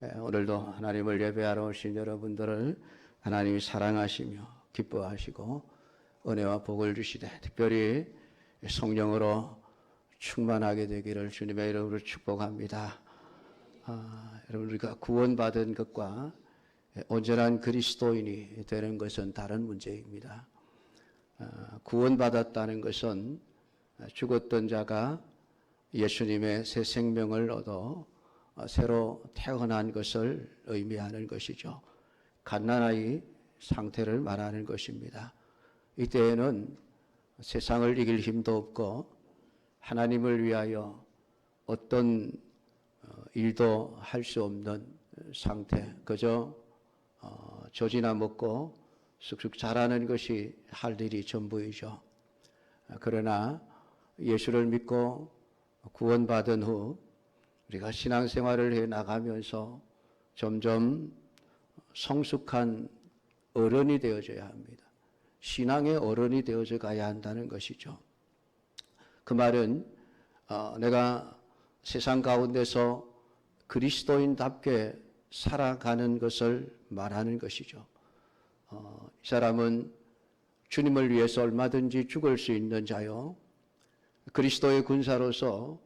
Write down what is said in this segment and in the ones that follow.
오늘도 하나님을 예배하러 오신 여러분들을 하나님이 사랑하시며 기뻐하시고 은혜와 복을 주시되 특별히 성령으로 충만하게 되기를 주님의 이름으로 축복합니다. 여러분, 우리가 구원받은 것과 온전한 그리스도인이 되는 것은 다른 문제입니다. 구원받았다는 것은 죽었던 자가 예수님의 새 생명을 얻어 새로 태어난 것을 의미하는 것이죠. 갓난아이 상태를 말하는 것입니다. 이때에는 세상을 이길 힘도 없고 하나님을 위하여 어떤 일도 할 수 없는 상태, 그저 젖이나 먹고 쑥쑥 자라는 것이 할 일이 전부이죠. 그러나 예수를 믿고 구원받은 후 우리가 신앙생활을 해 나가면서 점점 성숙한 어른이 되어져야 합니다. 신앙의 어른이 되어져 가야 한다는 것이죠. 그 말은 내가 세상 가운데서 그리스도인답게 살아가는 것을 말하는 것이죠. 이 사람은 주님을 위해서 얼마든지 죽을 수 있는 자요, 그리스도의 군사로서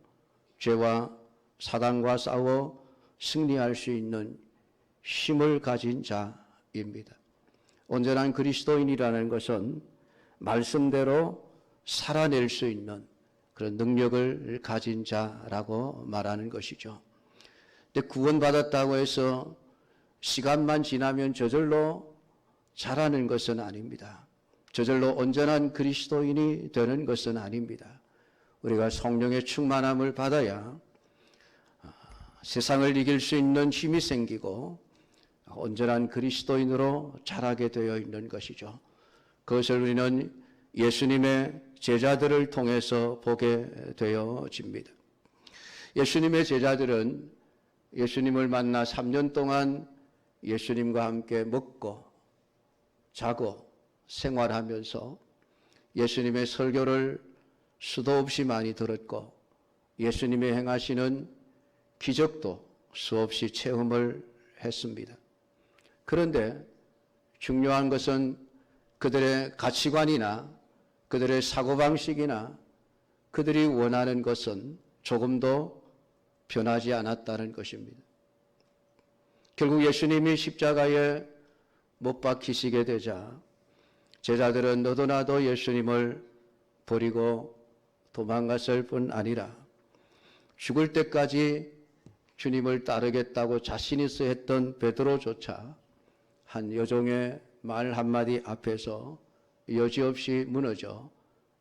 죄와 사단과 싸워 승리할 수 있는 힘을 가진 자입니다. 온전한 그리스도인이라는 것은 말씀대로 살아낼 수 있는 그런 능력을 가진 자라고 말하는 것이죠. 근데 구원받았다고 해서 시간만 지나면 저절로 자라는 것은 아닙니다. 저절로 온전한 그리스도인이 되는 것은 아닙니다. 우리가 성령의 충만함을 받아야 세상을 이길 수 있는 힘이 생기고 온전한 그리스도인으로 자라게 되어 있는 것이죠. 그것을 우리는 예수님의 제자들을 통해서 보게 되어집니다. 예수님의 제자들은 예수님을 만나 3년 동안 예수님과 함께 먹고 자고 생활하면서 예수님의 설교를 수도 없이 많이 들었고 예수님의 행하시는 기적도 수없이 체험을 했습니다. 그런데 중요한 것은 그들의 가치관이나 그들의 사고방식이나 그들이 원하는 것은 조금도 변하지 않았다는 것입니다. 결국 예수님이 십자가에 못 박히시게 되자 제자들은 너도 나도 예수님을 버리고 도망갔을 뿐 아니라 죽을 때까지 주님을 따르겠다고 자신있어 했던 베드로조차 한 여종의 말 한마디 앞에서 여지없이 무너져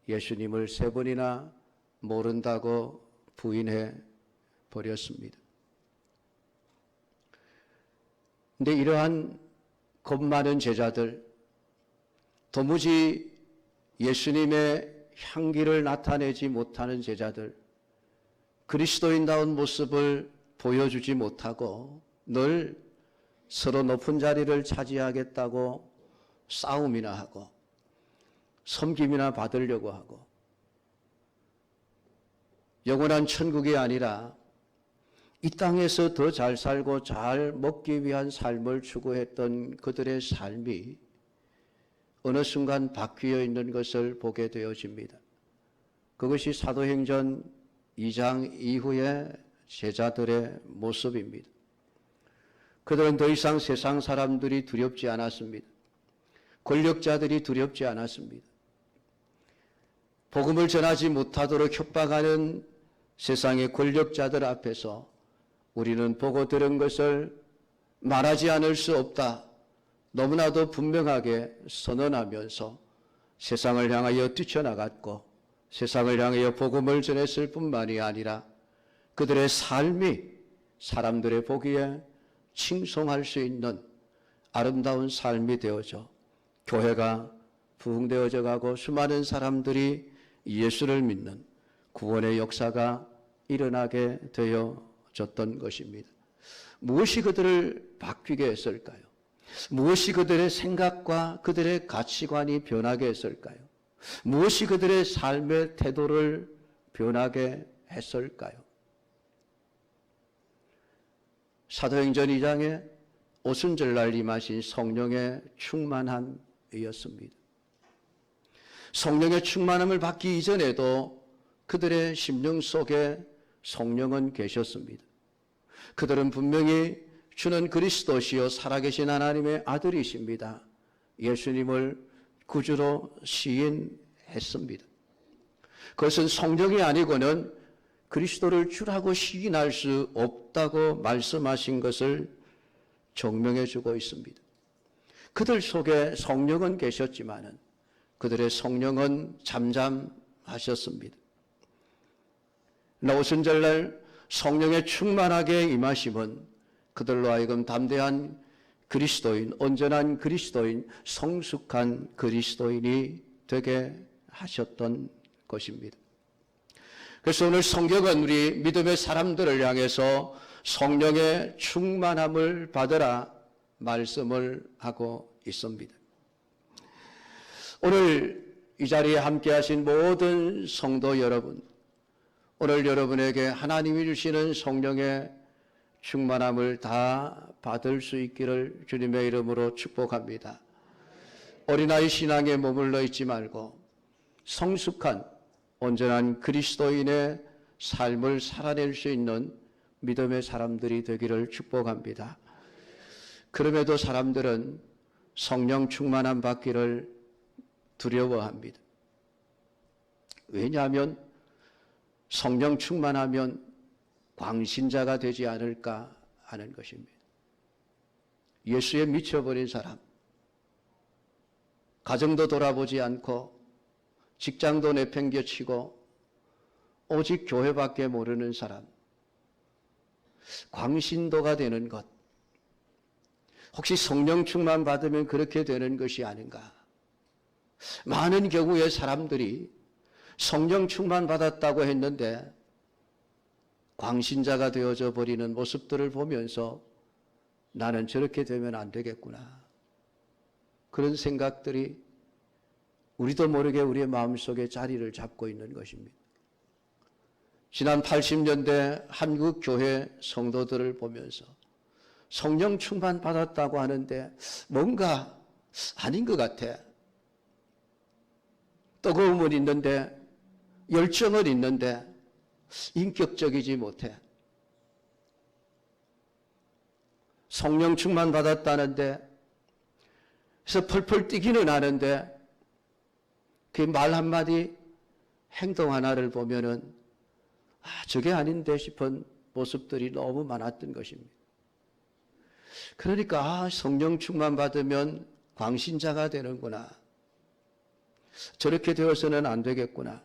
예수님을 3번이나 모른다고 부인해 버렸습니다. 근데 이러한 겁 많은 제자들, 도무지 예수님의 향기를 나타내지 못하는 제자들, 그리스도인다운 모습을 보여주지 못하고 늘 서로 높은 자리를 차지하겠다고 싸움이나 하고 섬김이나 받으려고 하고 영원한 천국이 아니라 이 땅에서 더 잘 살고 잘 먹기 위한 삶을 추구했던 그들의 삶이 어느 순간 바뀌어 있는 것을 보게 되어집니다. 그것이 사도행전 2장 이후의 제자들의 모습입니다. 그들은 더 이상 세상 사람들이 두렵지 않았습니다. 권력자들이 두렵지 않았습니다. 복음을 전하지 못하도록 협박하는 세상의 권력자들 앞에서 우리는 보고 들은 것을 말하지 않을 수 없다. 너무나도 분명하게 선언하면서 세상을 향하여 뛰쳐나갔고 세상을 향하여 복음을 전했을 뿐만이 아니라 그들의 삶이 사람들의 보기에 칭송할 수 있는 아름다운 삶이 되어져 교회가 부흥되어져 가고 수많은 사람들이 예수를 믿는 구원의 역사가 일어나게 되어졌던 것입니다. 무엇이 그들을 바뀌게 했을까요? 무엇이 그들의 생각과 그들의 가치관이 변하게 했을까요? 무엇이 그들의 삶의 태도를 변하게 했을까요? 사도행전 2장에 오순절날 임하신 성령의 충만함이었습니다. 성령의 충만함을 받기 이전에도 그들의 심령 속에 성령은 계셨습니다. 그들은 분명히 주는 그리스도시요 살아계신 하나님의 아들이십니다. 예수님을 구주로 시인했습니다. 그것은 성령이 아니고는 그리스도를 주라고 시인할 수 없다고 말씀하신 것을 증명해 주고 있습니다. 그들 속에 성령은 계셨지만은 그들의 성령은 잠잠하셨습니다. 오순절날 성령의 충만하게 임하심은 그들로 하여금 담대한 그리스도인, 온전한 그리스도인, 성숙한 그리스도인이 되게 하셨던 것입니다. 그래서 오늘 성경은 우리 믿음의 사람들을 향해서 성령의 충만함을 받으라 말씀을 하고 있습니다. 오늘 이 자리에 함께 하신 모든 성도 여러분, 오늘 여러분에게 하나님이 주시는 성령의 충만함을 다 받을 수 있기를 주님의 이름으로 축복합니다. 어린아이 신앙에 머물러 있지 말고 성숙한 온전한 그리스도인의 삶을 살아낼 수 있는 믿음의 사람들이 되기를 축복합니다. 그럼에도 사람들은 성령 충만함 받기를 두려워합니다. 왜냐하면 성령 충만하면 광신자가 되지 않을까 하는 것입니다. 예수에 미쳐버린 사람, 가정도 돌아보지 않고 직장도 내팽개치고 오직 교회밖에 모르는 사람, 광신도가 되는 것, 혹시 성령 충만 받으면 그렇게 되는 것이 아닌가? 많은 경우에 사람들이 성령 충만 받았다고 했는데 광신자가 되어져 버리는 모습들을 보면서 나는 저렇게 되면 안 되겠구나. 그런 생각들이 우리도 모르게 우리의 마음속에 자리를 잡고 있는 것입니다. 지난 80년대 한국 교회 성도들을 보면서 성령 충만 받았다고 하는데 뭔가 아닌 것 같아. 뜨거움은 있는데 열정은 있는데 인격적이지 못해. 성령 충만 받았다는데 그래서 펄펄 뛰기는 하는데 그 말 한마디 행동 하나를 보면은 저게 아닌데 싶은 모습들이 너무 많았던 것입니다. 그러니까 성령 충만 받으면 광신자가 되는구나. 저렇게 되어서는 안 되겠구나.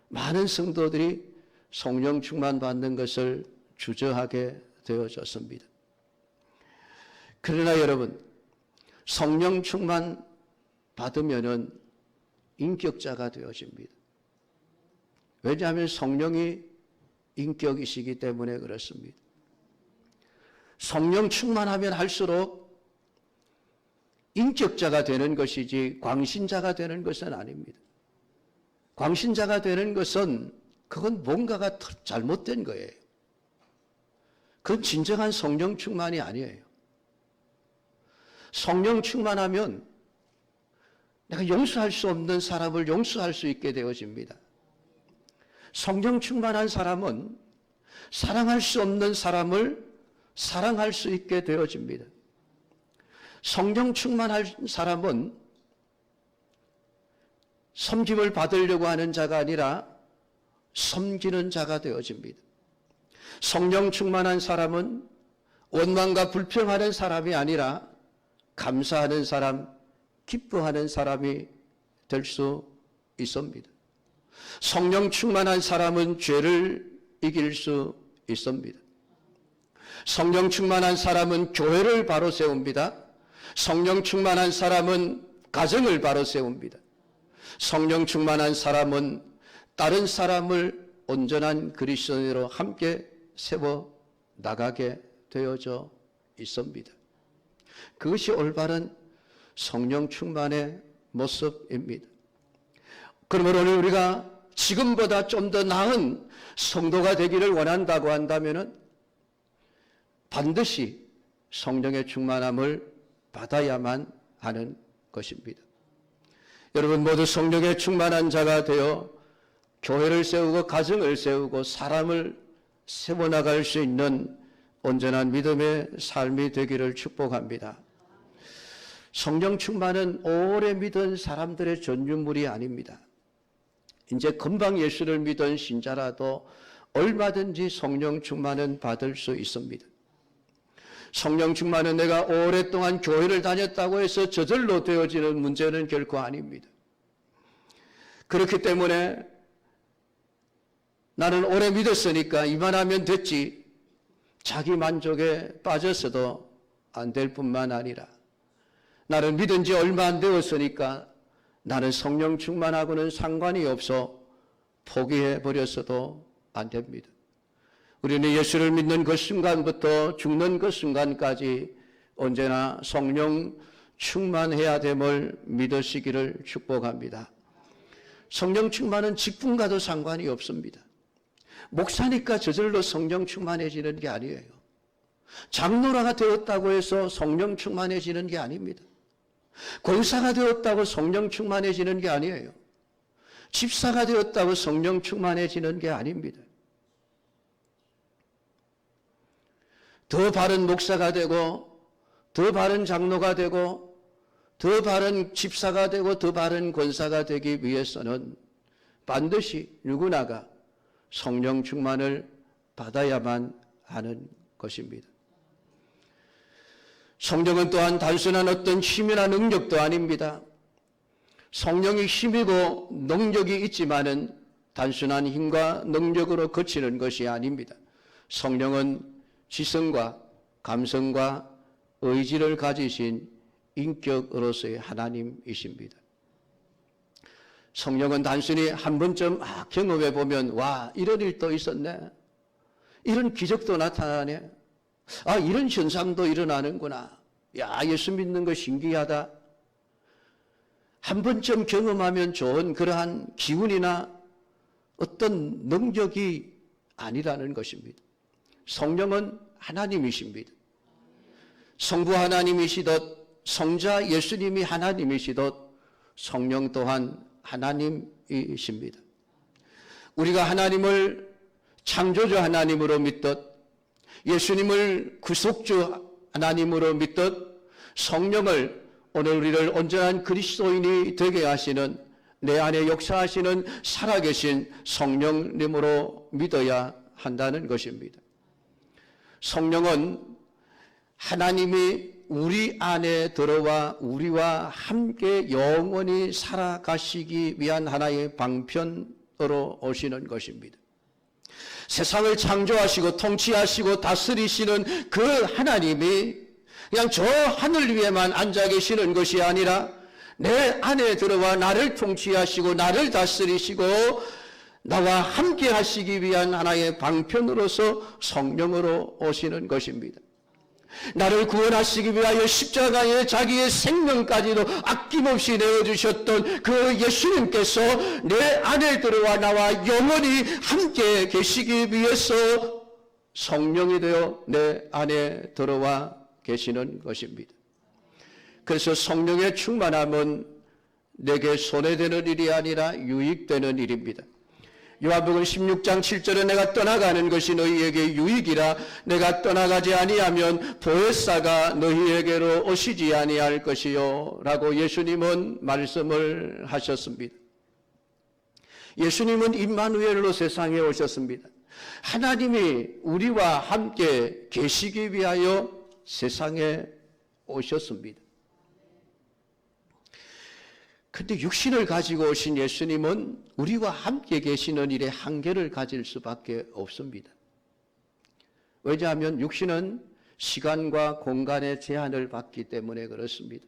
많은 성도들이 성령 충만 받는 것을 주저하게 되어졌습니다. 그러나 여러분, 성령 충만 받으면은 인격자가 되어집니다. 왜냐하면 성령이 인격이시기 때문에 그렇습니다. 성령 충만하면 할수록 인격자가 되는 것이지 광신자가 되는 것은 아닙니다. 광신자가 되는 것은 그건 뭔가가 잘못된 거예요. 그건 진정한 성령 충만이 아니에요. 성령 충만하면 내가 용서할 수 없는 사람을 용서할 수 있게 되어집니다. 성령 충만한 사람은 사랑할 수 없는 사람을 사랑할 수 있게 되어집니다. 성령 충만한 사람은 섬김을 받으려고 하는 자가 아니라 섬기는 자가 되어집니다. 성령 충만한 사람은 원망과 불평하는 사람이 아니라 감사하는 사람, 기뻐하는 사람이 될 수 있습니다. 성령 충만한 사람은 죄를 이길 수 있습니다. 성령 충만한 사람은 교회를 바로 세웁니다. 성령 충만한 사람은 가정을 바로 세웁니다. 성령 충만한 사람은 다른 사람을 온전한 그리스도인으로 함께 세워 나가게 되어져 있습니다. 그것이 올바른 성령 충만의 모습입니다. 그러므로 오늘 우리가 지금보다 좀 더 나은 성도가 되기를 원한다고 한다면은 반드시 성령의 충만함을 받아야만 하는 것입니다. 여러분 모두 성령의 충만한 자가 되어 교회를 세우고 가정을 세우고 사람을 세워나갈 수 있는 온전한 믿음의 삶이 되기를 축복합니다. 성령 충만은 오래 믿은 사람들의 전유물이 아닙니다. 이제 금방 예수를 믿은 신자라도 얼마든지 성령 충만은 받을 수 있습니다. 성령 충만은 내가 오랫동안 교회를 다녔다고 해서 저절로 되어지는 문제는 결코 아닙니다. 그렇기 때문에 나는 오래 믿었으니까 이만하면 됐지, 자기 만족에 빠져서도 안 될 뿐만 아니라 나는 믿은 지 얼마 안 되었으니까 나는 성령 충만하고는 상관이 없어 포기해 버렸어도 안 됩니다. 우리는 예수를 믿는 그 순간부터 죽는 그 순간까지 언제나 성령 충만해야 됨을 믿으시기를 축복합니다. 성령 충만은 직분과도 상관이 없습니다. 목사니까 저절로 성령 충만해지는 게 아니에요. 장로라가 되었다고 해서 성령 충만해지는 게 아닙니다. 권사가 되었다고 성령 충만해지는 게 아니에요. 집사가 되었다고 성령 충만해지는 게 아닙니다. 더 바른 목사가 되고 더 바른 장로가 되고 더 바른 집사가 되고 더 바른 권사가 되기 위해서는 반드시 누구나가 성령 충만을 받아야만 하는 것입니다. 성령은 또한 단순한 어떤 힘이나 능력도 아닙니다. 성령이 힘이고 능력이 있지만은 단순한 힘과 능력으로 그치는 것이 아닙니다. 성령은 지성과 감성과 의지를 가지신 인격으로서의 하나님이십니다. 성령은 단순히 한 번쯤 경험해 보면 와, 이런 일도 있었네, 이런 기적도 나타나네, 이런 현상도 일어나는구나, 야, 예수 믿는 거 신기하다, 한 번쯤 경험하면 좋은 그러한 기운이나 어떤 능력이 아니라는 것입니다. 성령은 하나님이십니다. 성부 하나님이시듯 성자 예수님이 하나님이시듯 성령 또한 하나님이십니다. 우리가 하나님을 창조주 하나님으로 믿듯 예수님을 구속주 하나님으로 믿듯 성령을 오늘 우리를 온전한 그리스도인이 되게 하시는, 내 안에 역사하시는 살아계신 성령님으로 믿어야 한다는 것입니다. 성령은 하나님이 우리 안에 들어와 우리와 함께 영원히 살아가시기 위한 하나의 방편으로 오시는 것입니다. 세상을 창조하시고 통치하시고 다스리시는 그 하나님이 그냥 저 하늘 위에만 앉아 계시는 것이 아니라 내 안에 들어와 나를 통치하시고 나를 다스리시고 나와 함께 하시기 위한 하나의 방편으로서 성령으로 오시는 것입니다. 나를 구원하시기 위하여 십자가에 자기의 생명까지도 아낌없이 내어주셨던 그 예수님께서 내 안에 들어와 나와 영원히 함께 계시기 위해서 성령이 되어 내 안에 들어와 계시는 것입니다. 그래서 성령의 충만함은 내게 손해되는 일이 아니라 유익되는 일입니다. 요한복음 16장 7절에 내가 떠나가는 것이 너희에게 유익이라, 내가 떠나가지 아니하면 보혜사가 너희에게로 오시지 아니할 것이요 라고 예수님은 말씀을 하셨습니다. 예수님은 임마누엘로 세상에 오셨습니다. 하나님이 우리와 함께 계시기 위하여 세상에 오셨습니다. 그런데 육신을 가지고 오신 예수님은 우리와 함께 계시는 일에 한계를 가질 수밖에 없습니다. 왜냐하면 육신은 시간과 공간의 제한을 받기 때문에 그렇습니다.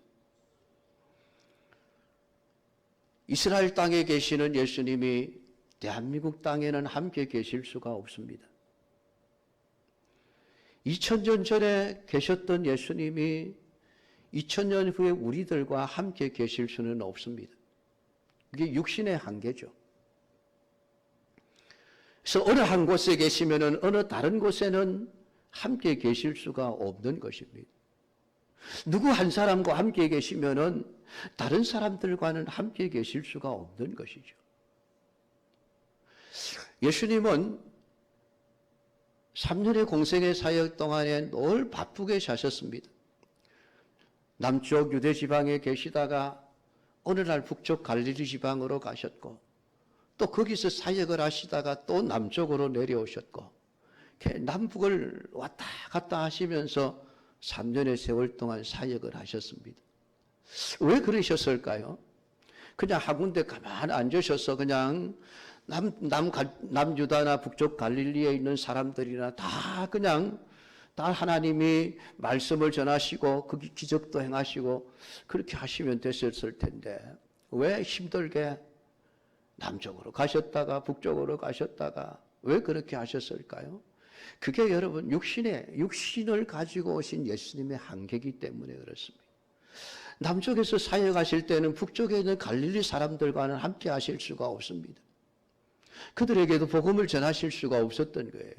이스라엘 땅에 계시는 예수님이 대한민국 땅에는 함께 계실 수가 없습니다. 2000년 전에 계셨던 예수님이 2000년 후에 우리들과 함께 계실 수는 없습니다. 그게 육신의 한계죠. 그래서 어느 한 곳에 계시면은 어느 다른 곳에는 함께 계실 수가 없는 것입니다. 누구 한 사람과 함께 계시면은 다른 사람들과는 함께 계실 수가 없는 것이죠. 예수님은 3년의 공생의 사역 동안에 늘 바쁘게 사셨습니다. 남쪽 유대 지방에 계시다가 어느 날 북쪽 갈릴리 지방으로 가셨고, 또 거기서 사역을 하시다가 또 남쪽으로 내려오셨고, 남북을 왔다 갔다 하시면서 3년의 세월 동안 사역을 하셨습니다. 왜 그러셨을까요? 그냥 한 군데 가만 앉으셔서 그냥 남유다나 북쪽 갈릴리에 있는 사람들이나 다 그냥 다 하나님이 말씀을 전하시고 그 기적도 행하시고 그렇게 하시면 됐었을 텐데 왜 힘들게 남쪽으로 가셨다가 북쪽으로 가셨다가 왜 그렇게 하셨을까요? 그게 여러분 육신을 가지고 오신 예수님의 한계이기 때문에 그렇습니다. 남쪽에서 사역하실 때는 북쪽에 있는 갈릴리 사람들과는 함께 하실 수가 없습니다. 그들에게도 복음을 전하실 수가 없었던 거예요.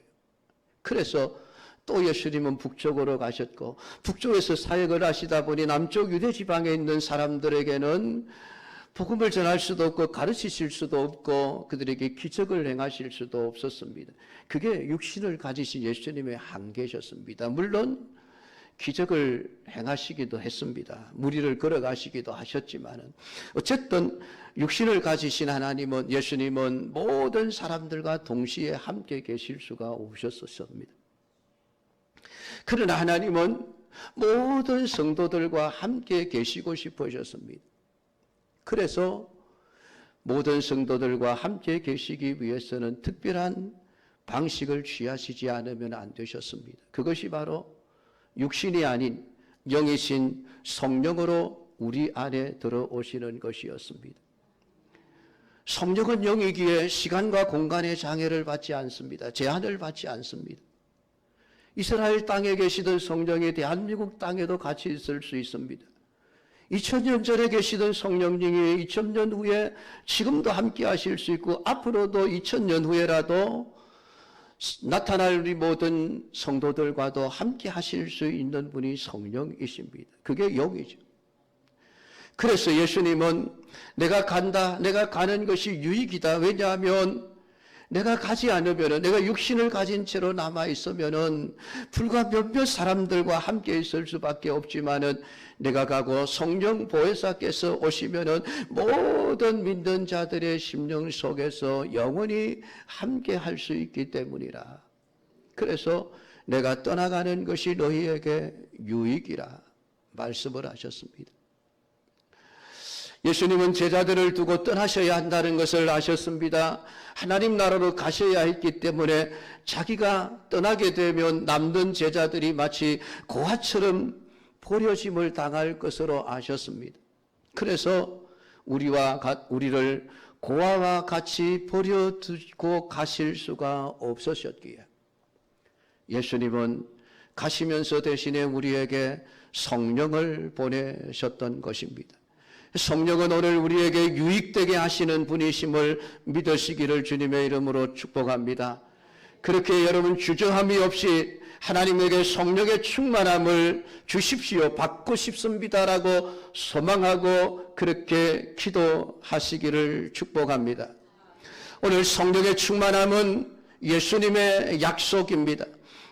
그래서 또 예수님은 북쪽으로 가셨고, 북쪽에서 사역을 하시다 보니 남쪽 유대 지방에 있는 사람들에게는 복음을 전할 수도 없고 가르치실 수도 없고 그들에게 기적을 행하실 수도 없었습니다. 그게 육신을 가지신 예수님의 한계셨습니다. 물론 기적을 행하시기도 했습니다. 무리를 걸어가시기도 하셨지만은 어쨌든 육신을 가지신 하나님은, 예수님은 모든 사람들과 동시에 함께 계실 수가 없었습니다. 그러나 하나님은 모든 성도들과 함께 계시고 싶으셨습니다. 그래서 모든 성도들과 함께 계시기 위해서는 특별한 방식을 취하시지 않으면 안 되셨습니다. 그것이 바로 육신이 아닌 영이신 성령으로 우리 안에 들어오시는 것이었습니다. 성령은 영이기에 시간과 공간의 장애를 받지 않습니다. 제한을 받지 않습니다. 이스라엘 땅에 계시던 성령이 대한민국 땅에도 같이 있을 수 있습니다. 2000년 전에 계시던 성령님이 2000년 후에 지금도 함께 하실 수 있고 앞으로도 2000년 후에라도 나타날 우리 모든 성도들과도 함께 하실 수 있는 분이 성령이십니다. 그게 영이죠. 그래서 예수님은 내가 간다, 내가 가는 것이 유익이다. 왜냐하면 내가 가지 않으면, 내가 육신을 가진 채로 남아있으면 불과 몇몇 사람들과 함께 있을 수밖에 없지만은 내가 가고 성령 보혜사께서 오시면은 모든 믿는 자들의 심령 속에서 영원히 함께 할 수 있기 때문이라. 그래서 내가 떠나가는 것이 너희에게 유익이라 말씀을 하셨습니다. 예수님은 제자들을 두고 떠나셔야 한다는 것을 아셨습니다. 하나님 나라로 가셔야 했기 때문에 자기가 떠나게 되면 남는 제자들이 마치 고아처럼 버려짐을 당할 것으로 아셨습니다. 그래서 우리를 고아와 같이 버려두고 가실 수가 없으셨기에 예수님은 가시면서 대신에 우리에게 성령을 보내셨던 것입니다. 성령은 오늘 우리에게 유익되게 하시는 분이심을 믿으시기를 주님의 이름으로 축복합니다. 그렇게 여러분 주저함이 없이 하나님에게 성령의 충만함을 주십시오, 받고 싶습니다라고 소망하고 그렇게 기도하시기를 축복합니다. 오늘 성령의 충만함은 예수님의 약속입니다.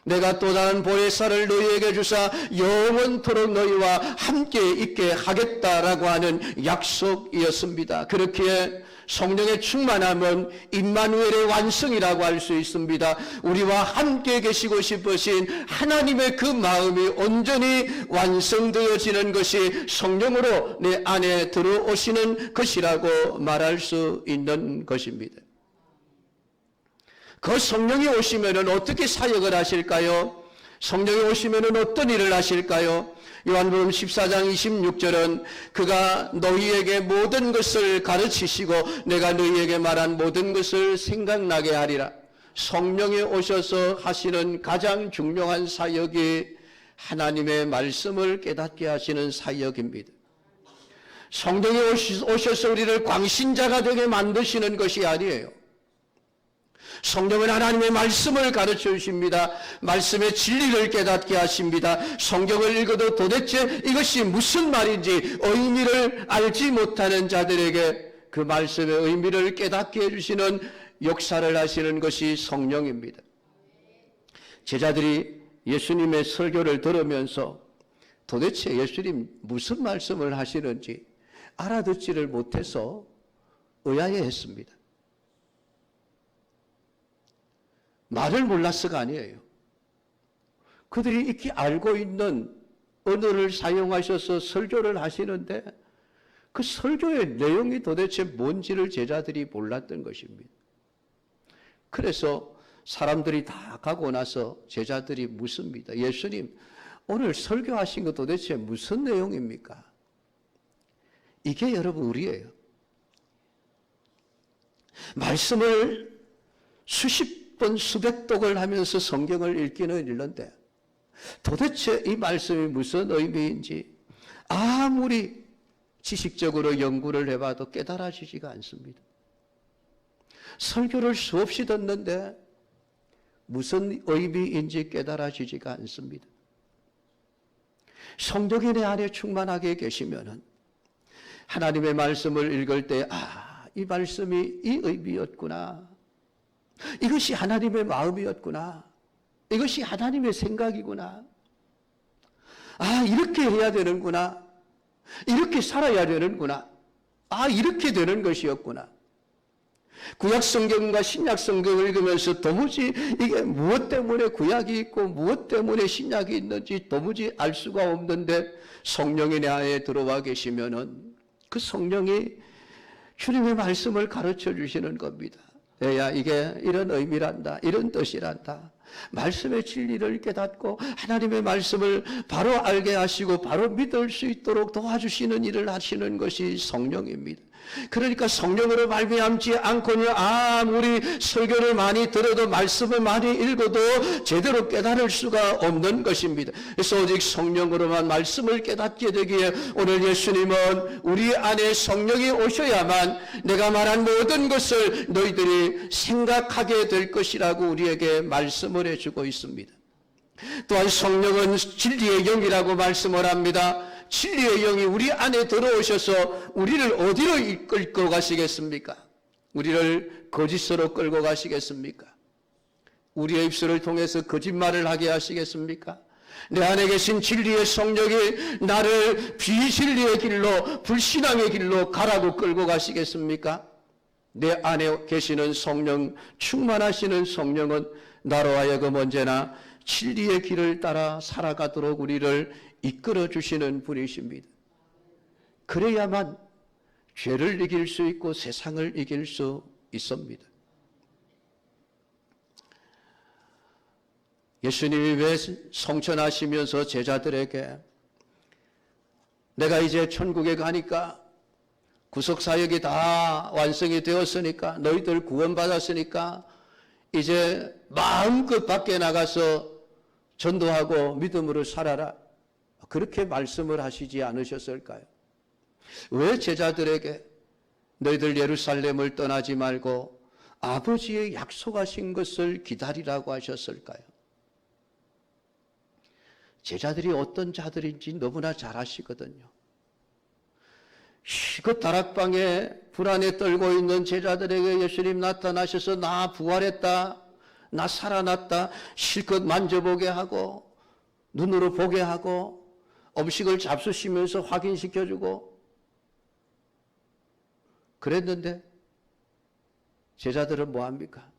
내가 또 다른 보혜사를 너희에게 주사 영원토록 너희와 함께 있게 하겠다라고 하는 약속이었습니다. 그렇기에 성령의 충만함은 임마누엘의 완성이라고 할 수 있습니다. 우리와 함께 계시고 싶으신 하나님의 그 마음이 온전히 완성되어지는 것이 성령으로 내 안에 들어오시는 것이라고 말할 수 있는 것입니다. 그 성령이 오시면은 어떻게 사역을 하실까요? 성령이 오시면은 어떤 일을 하실까요? 요한복음 14장 26절은 그가 너희에게 모든 것을 가르치시고 내가 너희에게 말한 모든 것을 생각나게 하리라. 성령이 오셔서 하시는 가장 중요한 사역이 하나님의 말씀을 깨닫게 하시는 사역입니다. 성령이 오셔서 우리를 광신자가 되게 만드시는 것이 아니에요. 성령은 하나님의 말씀을 가르쳐 주십니다. 말씀의 진리를 깨닫게 하십니다. 성경을 읽어도 도대체 이것이 무슨 말인지 의미를 알지 못하는 자들에게 그 말씀의 의미를 깨닫게 해주시는 역사를 하시는 것이 성령입니다. 제자들이 예수님의 설교를 들으면서 도대체 예수님 무슨 말씀을 하시는지 알아듣지를 못해서 의아해했습니다. 말을 몰라서가 아니에요. 그들이 익히 알고 있는 언어를 사용하셔서 설교를 하시는데 그 설교의 내용이 도대체 뭔지를 제자들이 몰랐던 것입니다. 그래서 사람들이 다 가고 나서 제자들이 묻습니다. 예수님, 오늘 설교하신 거 도대체 무슨 내용입니까? 이게 여러분 우리예요. 말씀을 수십 번 수백 독을 하면서 성경을 읽기는 읽는데 도대체 이 말씀이 무슨 의미인지 아무리 지식적으로 연구를 해봐도 깨달아지지가 않습니다. 설교를 수없이 듣는데 무슨 의미인지 깨달아지지가 않습니다. 성령이 내 안에 충만하게 계시면은 하나님의 말씀을 읽을 때 이 말씀이 이 의미였구나. 이것이 하나님의 마음이었구나. 이것이 하나님의 생각이구나. 이렇게 해야 되는구나. 이렇게 살아야 되는구나. 이렇게 되는 것이었구나. 구약 성경과 신약 성경을 읽으면서 도무지 이게 무엇 때문에 구약이 있고 무엇 때문에 신약이 있는지 도무지 알 수가 없는데 성령이 내 안에 들어와 계시면은 그 성령이 주님의 말씀을 가르쳐 주시는 겁니다. 야, 이게 이런 의미란다. 이런 뜻이란다. 말씀의 진리를 깨닫고 하나님의 말씀을 바로 알게 하시고 바로 믿을 수 있도록 도와주시는 일을 하시는 것이 성령입니다. 그러니까 성령으로 말미암지 않고는 아무리 설교를 많이 들어도 말씀을 많이 읽어도 제대로 깨달을 수가 없는 것입니다. 그래서 오직 성령으로만 말씀을 깨닫게 되기에 오늘 예수님은 우리 안에 성령이 오셔야만 내가 말한 모든 것을 너희들이 생각하게 될 것이라고 우리에게 말씀을 해주고 있습니다. 또한 성령은 진리의 영이라고 말씀을 합니다. 진리의 영이 우리 안에 들어오셔서 우리를 어디로 이끌고 가시겠습니까? 우리를 거짓으로 끌고 가시겠습니까? 우리의 입술을 통해서 거짓말을 하게 하시겠습니까? 내 안에 계신 진리의 성령이 나를 비진리의 길로 불신앙의 길로 가라고 끌고 가시겠습니까? 내 안에 계시는 성령, 충만하시는 성령은 나로 하여금 언제나 진리의 길을 따라 살아가도록 우리를 이끌어 주시는 분이십니다. 그래야만 죄를 이길 수 있고 세상을 이길 수 있습니다. 예수님이 왜 성천하시면서 제자들에게 내가 이제 천국에 가니까 구속사역이 다 완성이 되었으니까 너희들 구원받았으니까 이제 마음껏 밖에 나가서 전도하고 믿음으로 살아라. 그렇게 말씀을 하시지 않으셨을까요? 왜 제자들에게 너희들 예루살렘을 떠나지 말고 아버지의 약속하신 것을 기다리라고 하셨을까요? 제자들이 어떤 자들인지 너무나 잘 아시거든요. 그 다락방에 불안에 떨고 있는 제자들에게 예수님 나타나셔서 나 부활했다, 나 살아났다 실컷 만져보게 하고 눈으로 보게 하고 음식을 잡수시면서 확인시켜주고 그랬는데 제자들은 뭐합니까?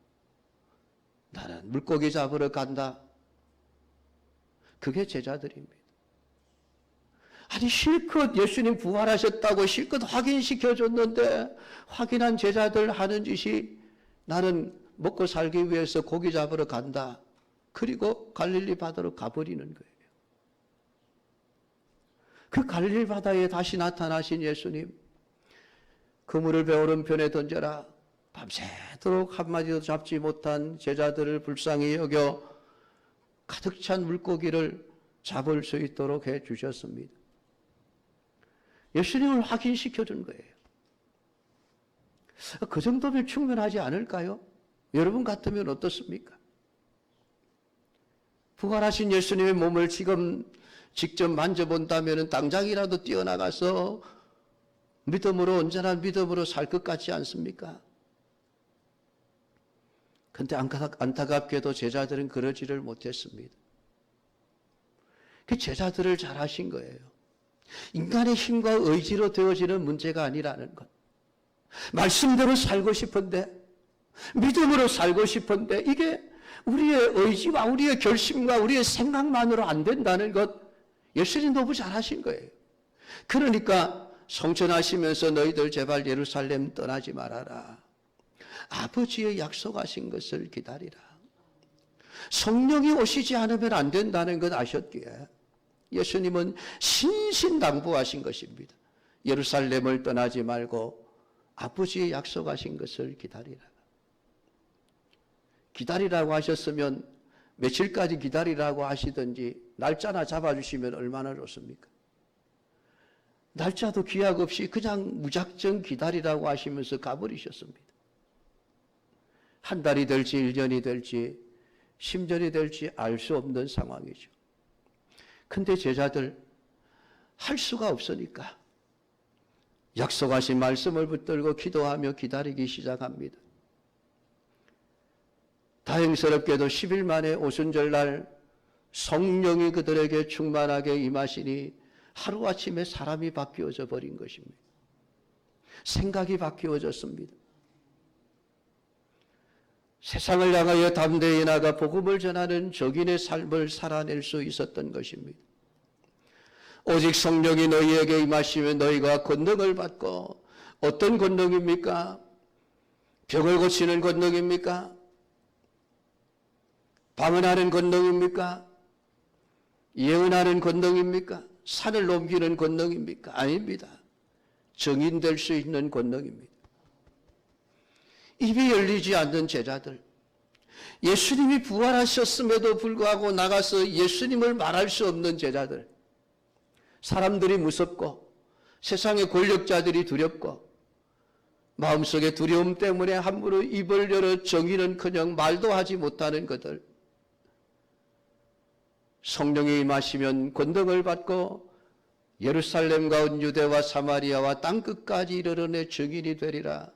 나는 물고기 잡으러 간다. 그게 제자들입니다. 아니 실컷 예수님 부활하셨다고 실컷 확인시켜줬는데 확인한 제자들 하는 짓이 나는 먹고 살기 위해서 고기 잡으러 간다. 그리고 갈릴리 바다로 가버리는 거예요. 그 갈릴리 바다에 다시 나타나신 예수님, 그물을 배 오른편에 던져라. 밤새도록 한마디도 잡지 못한 제자들을 불쌍히 여겨 가득 찬 물고기를 잡을 수 있도록 해 주셨습니다. 예수님을 확인시켜 준 거예요. 그 정도면 충분하지 않을까요? 여러분 같으면 어떻습니까? 부활하신 예수님의 몸을 지금 직접 만져본다면 당장이라도 뛰어나가서 믿음으로, 온전한 믿음으로 살 것 같지 않습니까? 그런데 안타깝게도 제자들은 그러지를 못했습니다. 그 제자들을 잘하신 거예요. 인간의 힘과 의지로 되어지는 문제가 아니라는 것. 말씀대로 살고 싶은데, 믿음으로 살고 싶은데, 이게 우리의 의지와 우리의 결심과 우리의 생각만으로 안 된다는 것, 예수님 너무 잘하신 거예요. 그러니까 성천하시면서 너희들 제발 예루살렘 떠나지 말아라. 아버지의 약속하신 것을 기다리라. 성령이 오시지 않으면 안 된다는 것 아셨기에 예수님은 신신당부하신 것입니다. 예루살렘을 떠나지 말고 아버지의 약속하신 것을 기다리라. 기다리라고 하셨으면 며칠까지 기다리라고 하시든지 날짜나 잡아주시면 얼마나 좋습니까? 날짜도 기약 없이 그냥 무작정 기다리라고 하시면서 가버리셨습니다. 한 달이 될지 1년이 될지 10년이 될지 알 수 없는 상황이죠. 근데 제자들 할 수가 없으니까 약속하신 말씀을 붙들고 기도하며 기다리기 시작합니다. 다행스럽게도 10일 만에 오순절날 성령이 그들에게 충만하게 임하시니 하루아침에 사람이 바뀌어져 버린 것입니다. 생각이 바뀌어졌습니다. 세상을 향하여 담대히 나가 복음을 전하는 적인의 삶을 살아낼 수 있었던 것입니다. 오직 성령이 너희에게 임하시면 너희가 권능을 받고, 어떤 권능입니까? 병을 고치는 권능입니까? 방언하는 권능입니까? 예언하는 권능입니까? 산을 넘기는 권능입니까? 아닙니다. 정인될 수 있는 권능입니다. 입이 열리지 않는 제자들, 예수님이 부활하셨음에도 불구하고 나가서 예수님을 말할 수 없는 제자들, 사람들이 무섭고 세상의 권력자들이 두렵고 마음속에 두려움 때문에 함부로 입을 열어 정의는커녕 말도 하지 못하는 것들, 성령이 임하시면 권능을 받고 예루살렘과 온 유대와 사마리아와 땅끝까지 이르러내 증인이 되리라.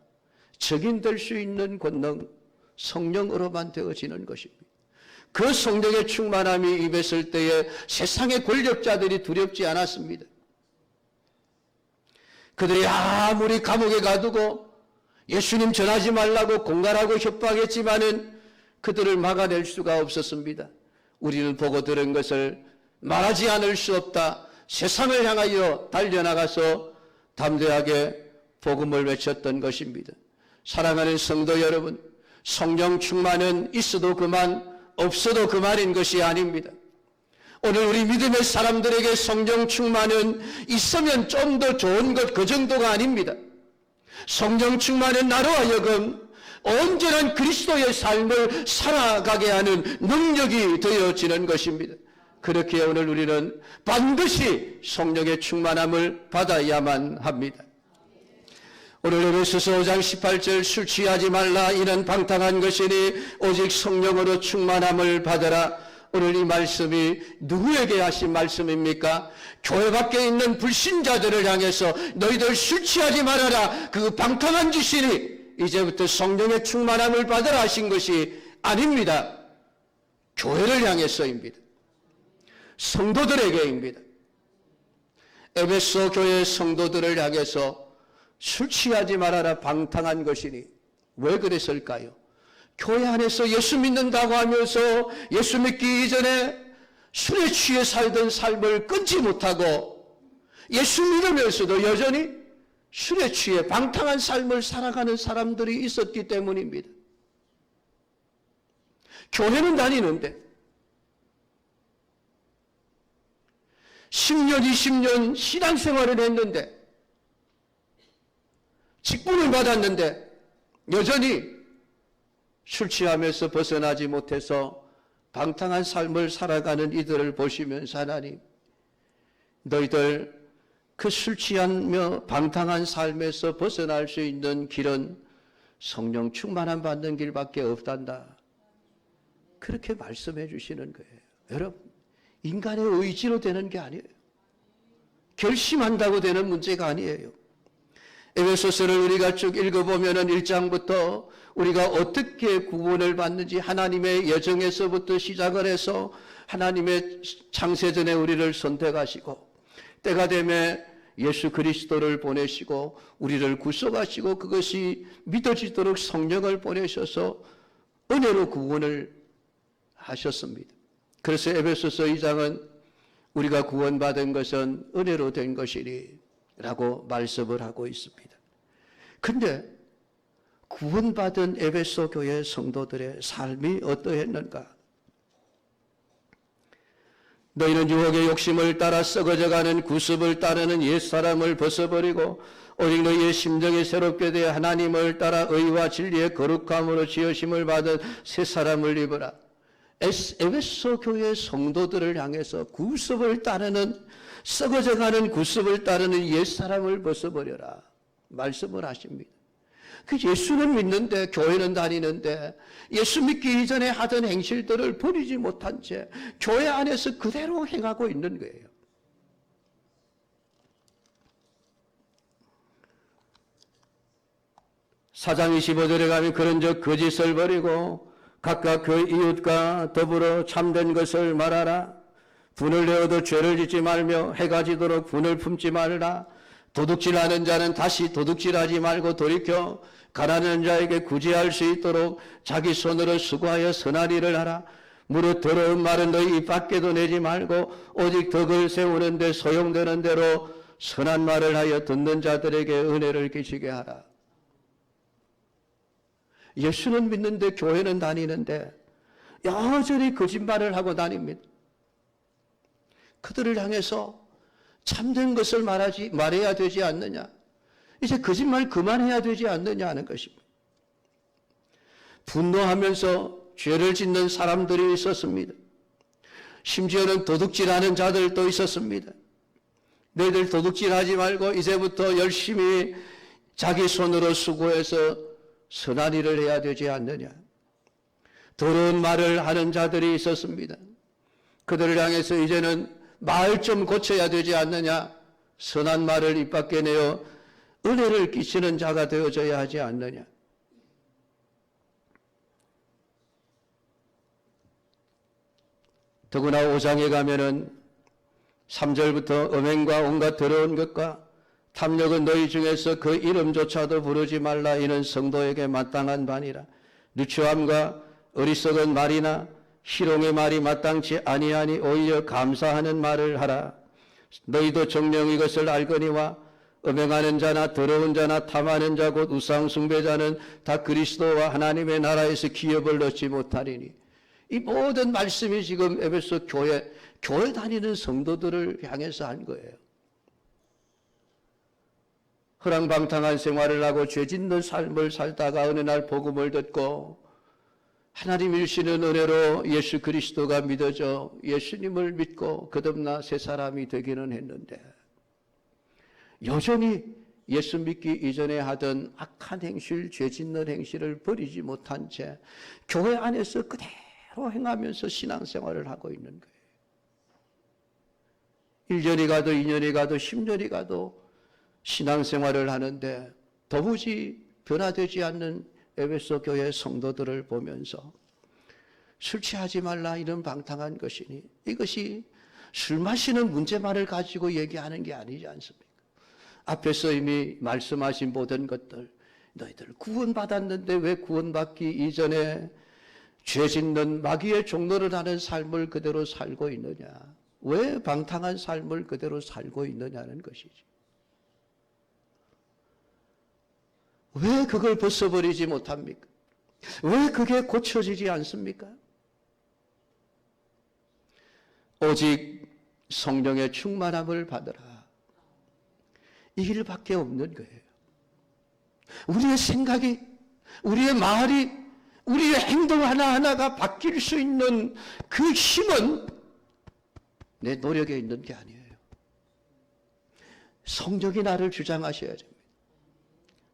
증인될 수 있는 권능, 성령으로만 되어지는 것입니다. 그 성령의 충만함이 임했을 때에 세상의 권력자들이 두렵지 않았습니다. 그들이 아무리 감옥에 가두고 예수님 전하지 말라고 공갈하고 협박했지만은 그들을 막아낼 수가 없었습니다. 우리는 보고 들은 것을 말하지 않을 수 없다. 세상을 향하여 달려나가서 담대하게 복음을 외쳤던 것입니다. 사랑하는 성도 여러분, 성령 충만은 있어도 그만, 없어도 그만인 것이 아닙니다. 오늘 우리 믿음의 사람들에게 성령 충만은 있으면 좀 더 좋은 것, 그 정도가 아닙니다. 성령 충만은 나로 하여금 온전한 그리스도의 삶을 살아가게 하는 능력이 되어지는 것입니다. 그렇게 오늘 우리는 반드시 성령의 충만함을 받아야만 합니다. 오늘 에베소서 5장 18절 술 취하지 말라 이는 방탕한 것이니 오직 성령으로 충만함을 받아라. 오늘 이 말씀이 누구에게 하신 말씀입니까? 교회 밖에 있는 불신자들을 향해서 너희들 술 취하지 말아라. 그 방탕한 짓이니 이제부터 성령의 충만함을 받아라 하신 것이 아닙니다. 교회를 향해서입니다. 성도들에게입니다. 에베소 교회 성도들을 향해서 술 취하지 말아라 방탕한 것이니 왜 그랬을까요? 교회 안에서 예수 믿는다고 하면서 예수 믿기 이전에 술에 취해 살던 삶을 끊지 못하고 예수 믿으면서도 여전히 술에 취해 방탕한 삶을 살아가는 사람들이 있었기 때문입니다. 교회는 다니는데 10년, 20년 신앙생활을 했는데 직분을 받았는데 여전히 술 취하면서 벗어나지 못해서 방탕한 삶을 살아가는 이들을 보시면서 하나님, 너희들 그 술 취하며 방탕한 삶에서 벗어날 수 있는 길은 성령 충만함 받는 길밖에 없단다. 그렇게 말씀해 주시는 거예요. 여러분, 인간의 의지로 되는 게 아니에요. 결심한다고 되는 문제가 아니에요. 에베소서를 우리가 쭉 읽어보면 1장부터 우리가 어떻게 구원을 받는지 하나님의 여정에서부터 시작을 해서 하나님의 창세전에 우리를 선택하시고 때가 되면 예수 그리스도를 보내시고 우리를 구속하시고 그것이 믿어지도록 성령을 보내셔서 은혜로 구원을 하셨습니다. 그래서 에베소서 2장은 우리가 구원받은 것은 은혜로 된 것이니 라고 말씀을 하고 있습니다. 근데 구원받은 에베소 교회 성도들의 삶이 어떠했는가? 너희는 유혹의 욕심을 따라 썩어져가는 구습을 따르는 옛사람을 벗어버리고 오직 너희의 심정이 새롭게 되어 하나님을 따라 의와 진리의 거룩함으로 지으심을 받은 새 사람을 입으라. 에베소 교회 성도들을 향해서 구습을 따르는 썩어져가는 구습을 따르는 옛사람을 벗어버려라 말씀을 하십니다. 그 예수는 믿는데 교회는 다니는데 예수 믿기 이전에 하던 행실들을 버리지 못한 채 교회 안에서 그대로 행하고 있는 거예요. 사장 25절에 가면 그런즉 거짓을 버리고 각각 그 이웃과 더불어 참된 것을 말하라. 분을 내어도 죄를 짓지 말며 해가 지도록 분을 품지 말라. 도둑질하는 자는 다시 도둑질하지 말고 돌이켜 가난한 자에게 구제할 수 있도록 자기 손으로 수고하여 선한 일을 하라. 무릇 더러운 말은 너희 입 밖에도 내지 말고 오직 덕을 세우는 데 소용되는 대로 선한 말을 하여 듣는 자들에게 은혜를 끼치게 하라. 예수는 믿는데 교회는 다니는데 여전히 거짓말을 하고 다닙니다. 그들을 향해서 참된 것을 말해야 되지 않느냐. 이제 거짓말 그만해야 되지 않느냐 하는 것입니다. 분노하면서 죄를 짓는 사람들이 있었습니다. 심지어는 도둑질하는 자들도 있었습니다. 너희들 도둑질하지 말고 이제부터 열심히 자기 손으로 수고해서 선한 일을 해야 되지 않느냐. 더러운 말을 하는 자들이 있었습니다. 그들을 향해서 이제는 말 좀 고쳐야 되지 않느냐. 선한 말을 입 밖에 내어 은혜를 끼치는 자가 되어져야 하지 않느냐. 더구나 5장에 가면은 3절부터 음행과 온갖 더러운 것과 탐욕은 너희 중에서 그 이름조차도 부르지 말라. 이는 성도에게 마땅한 바니라. 누추함과 어리석은 말이나 희롱의 말이 마땅치 아니하니 오히려 감사하는 말을 하라. 너희도 정녕 이것을 알거니와 음행하는 자나 더러운 자나 탐하는 자 곧 우상 숭배자는 다 그리스도와 하나님의 나라에서 기업을 얻지 못하리니. 이 모든 말씀이 지금 에베소 교회 다니는 성도들을 향해서 한 거예요. 허랑방탕한 생활을 하고 죄 짓는 삶을 살다가 어느 날 복음을 듣고 하나님 일시는 은혜로 예수 그리스도가 믿어져 예수님을 믿고 거듭나 새 사람이 되기는 했는데 여전히 예수 믿기 이전에 하던 악한 행실, 죄 짓는 행실을 버리지 못한 채 교회 안에서 그대로 행하면서 신앙생활을 하고 있는 거예요. 1년이 가도 2년이 가도 10년이 가도 신앙생활을 하는데 도무지 변화되지 않는 에베소 교회 성도들을 보면서 술 취하지 말라 이런 방탕한 것이니 이것이 술 마시는 문제만을 가지고 얘기하는 게 아니지 않습니까? 앞에서 이미 말씀하신 모든 것들 너희들 구원받았는데 왜 구원받기 이전에 죄 짓는 마귀의 종노를 하는 삶을 그대로 살고 있느냐? 왜 방탕한 삶을 그대로 살고 있느냐는 것이지. 왜 그걸 벗어버리지 못합니까? 왜 그게 고쳐지지 않습니까? 오직 성령의 충만함을 받으라. 이 길밖에 없는 거예요. 우리의 생각이, 우리의 말이, 우리의 행동 하나하나가 바뀔 수 있는 그 힘은 내 노력에 있는 게 아니에요. 성령이 나를 주장하셔야 됩니다.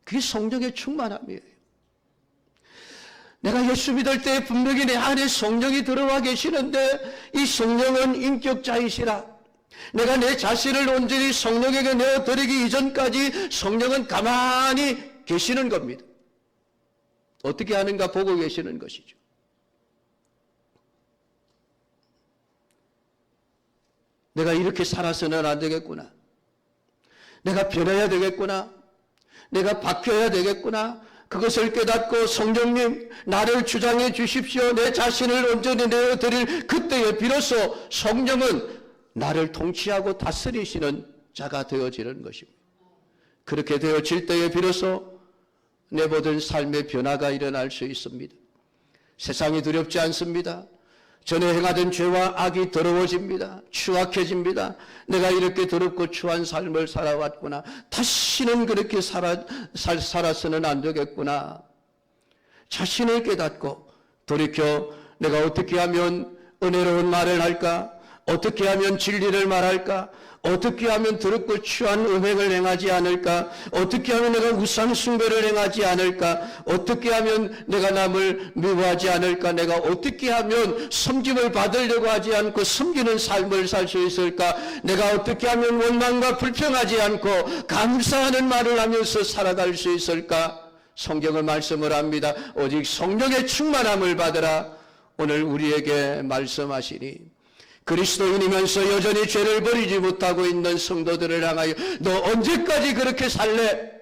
그게 성령의 충만함이에요. 내가 예수 믿을 때 분명히 내 안에 성령이 들어와 계시는데 이 성령은 인격자이시라. 내가 내 자신을 온전히 성령에게 내어드리기 이전까지 성령은 가만히 계시는 겁니다. 어떻게 하는가 보고 계시는 것이죠. 내가 이렇게 살아서는 안 되겠구나. 내가 변해야 되겠구나. 내가 바뀌어야 되겠구나. 그것을 깨닫고 성령님 나를 주장해 주십시오. 내 자신을 온전히 내어드릴 그때에 비로소 성령은 나를 통치하고 다스리시는 자가 되어지는 것입니다. 그렇게 되어질 때에 비로소 내 모든 삶의 변화가 일어날 수 있습니다. 세상이 두렵지 않습니다. 전에 행하던 죄와 악이 더러워집니다. 추악해집니다. 내가 이렇게 더럽고 추한 삶을 살아왔구나. 다시는 그렇게 살아서는 안 되겠구나. 자신을 깨닫고 돌이켜 내가 어떻게 하면 은혜로운 말을 할까? 어떻게 하면 진리를 말할까? 어떻게 하면 더럽고 추한 음행을 행하지 않을까? 어떻게 하면 내가 우상 숭배를 행하지 않을까? 어떻게 하면 내가 남을 미워하지 않을까? 내가 어떻게 하면 섬김을 받으려고 하지 않고 섬기는 삶을 살 수 있을까? 내가 어떻게 하면 원망과 불평하지 않고 감사하는 말을 하면서 살아갈 수 있을까? 성경은 말씀을 합니다. 오직 성령의 충만함을 받으라. 오늘 우리에게 말씀하시니 그리스도인이면서 여전히 죄를 버리지 못하고 있는 성도들을 향하여 너 언제까지 그렇게 살래?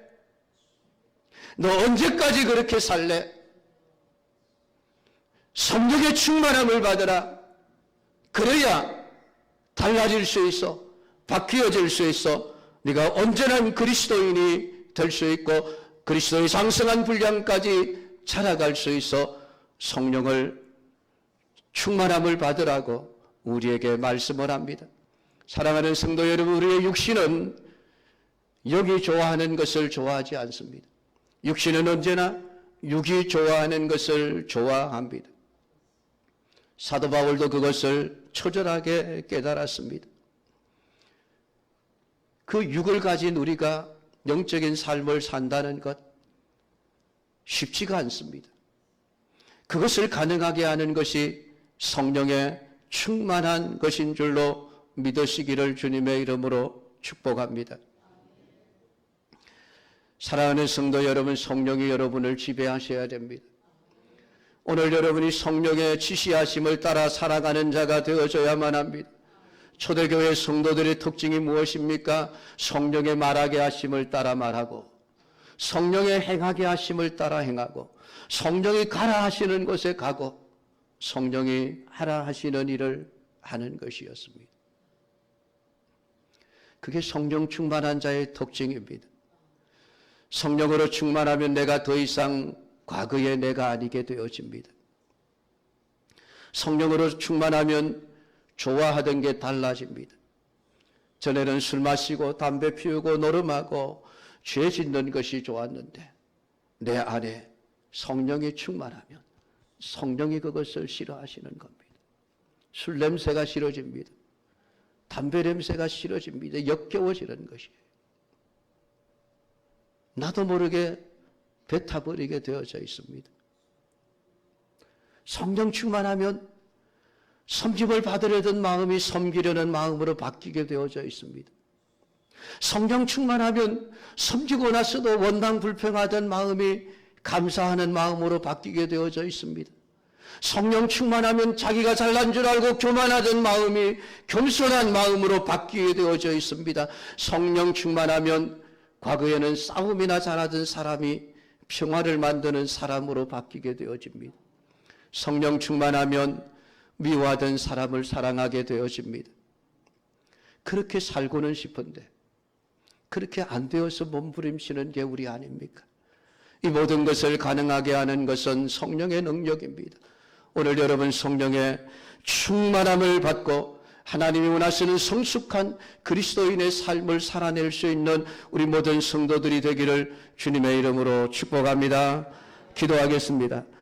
너 언제까지 그렇게 살래? 성령의 충만함을 받으라. 그래야 달라질 수 있어. 바뀌어질 수 있어. 네가 온전한 그리스도인이 될 수 있고 그리스도의 장성한 분량까지 자라갈 수 있어. 성령을 충만함을 받으라고 우리에게 말씀을 합니다. 사랑하는 성도 여러분, 우리의 육신은 육이 좋아하는 것을 좋아하지 않습니다. 육신은 언제나 육이 좋아하는 것을 좋아합니다. 사도 바울도 그것을 초절하게 깨달았습니다. 그 육을 가진 우리가 영적인 삶을 산다는 것 쉽지가 않습니다. 그것을 가능하게 하는 것이 성령의 충만한 것인 줄로 믿으시기를 주님의 이름으로 축복합니다. 사랑하는 성도 여러분, 성령이 여러분을 지배하셔야 됩니다. 오늘 여러분이 성령의 지시하심을 따라 살아가는 자가 되어져야만 합니다. 초대교회 성도들의 특징이 무엇입니까? 성령의 말하게 하심을 따라 말하고 성령의 행하게 하심을 따라 행하고 성령이 가라 하시는 곳에 가고 성령이 하라 하시는 일을 하는 것이었습니다. 그게 성령 충만한 자의 특징입니다. 성령으로 충만하면 내가 더 이상 과거의 내가 아니게 되어집니다. 성령으로 충만하면 좋아하던 게 달라집니다. 전에는 술 마시고 담배 피우고 노름하고 죄 짓는 것이 좋았는데 내 안에 성령이 충만하면 성령이 그것을 싫어하시는 겁니다. 술 냄새가 싫어집니다. 담배 냄새가 싫어집니다. 역겨워지는 것이에요. 나도 모르게 뱉어버리게 되어져 있습니다. 성령 충만하면 섬김을 받으려던 마음이 섬기려는 마음으로 바뀌게 되어져 있습니다. 성령 충만하면 섬기고 나서도 원망 불평하던 마음이 감사하는 마음으로 바뀌게 되어져 있습니다. 성령 충만하면 자기가 잘난 줄 알고 교만하던 마음이 겸손한 마음으로 바뀌게 되어져 있습니다. 성령 충만하면 과거에는 싸움이나 잘하던 사람이 평화를 만드는 사람으로 바뀌게 되어집니다. 성령 충만하면 미워하던 사람을 사랑하게 되어집니다. 그렇게 살고는 싶은데 그렇게 안 되어서 몸부림치는 게 우리 아닙니까? 이 모든 것을 가능하게 하는 것은 성령의 능력입니다. 오늘 여러분 성령의 충만함을 받고 하나님이 원하시는 성숙한 그리스도인의 삶을 살아낼 수 있는 우리 모든 성도들이 되기를 주님의 이름으로 축복합니다. 기도하겠습니다.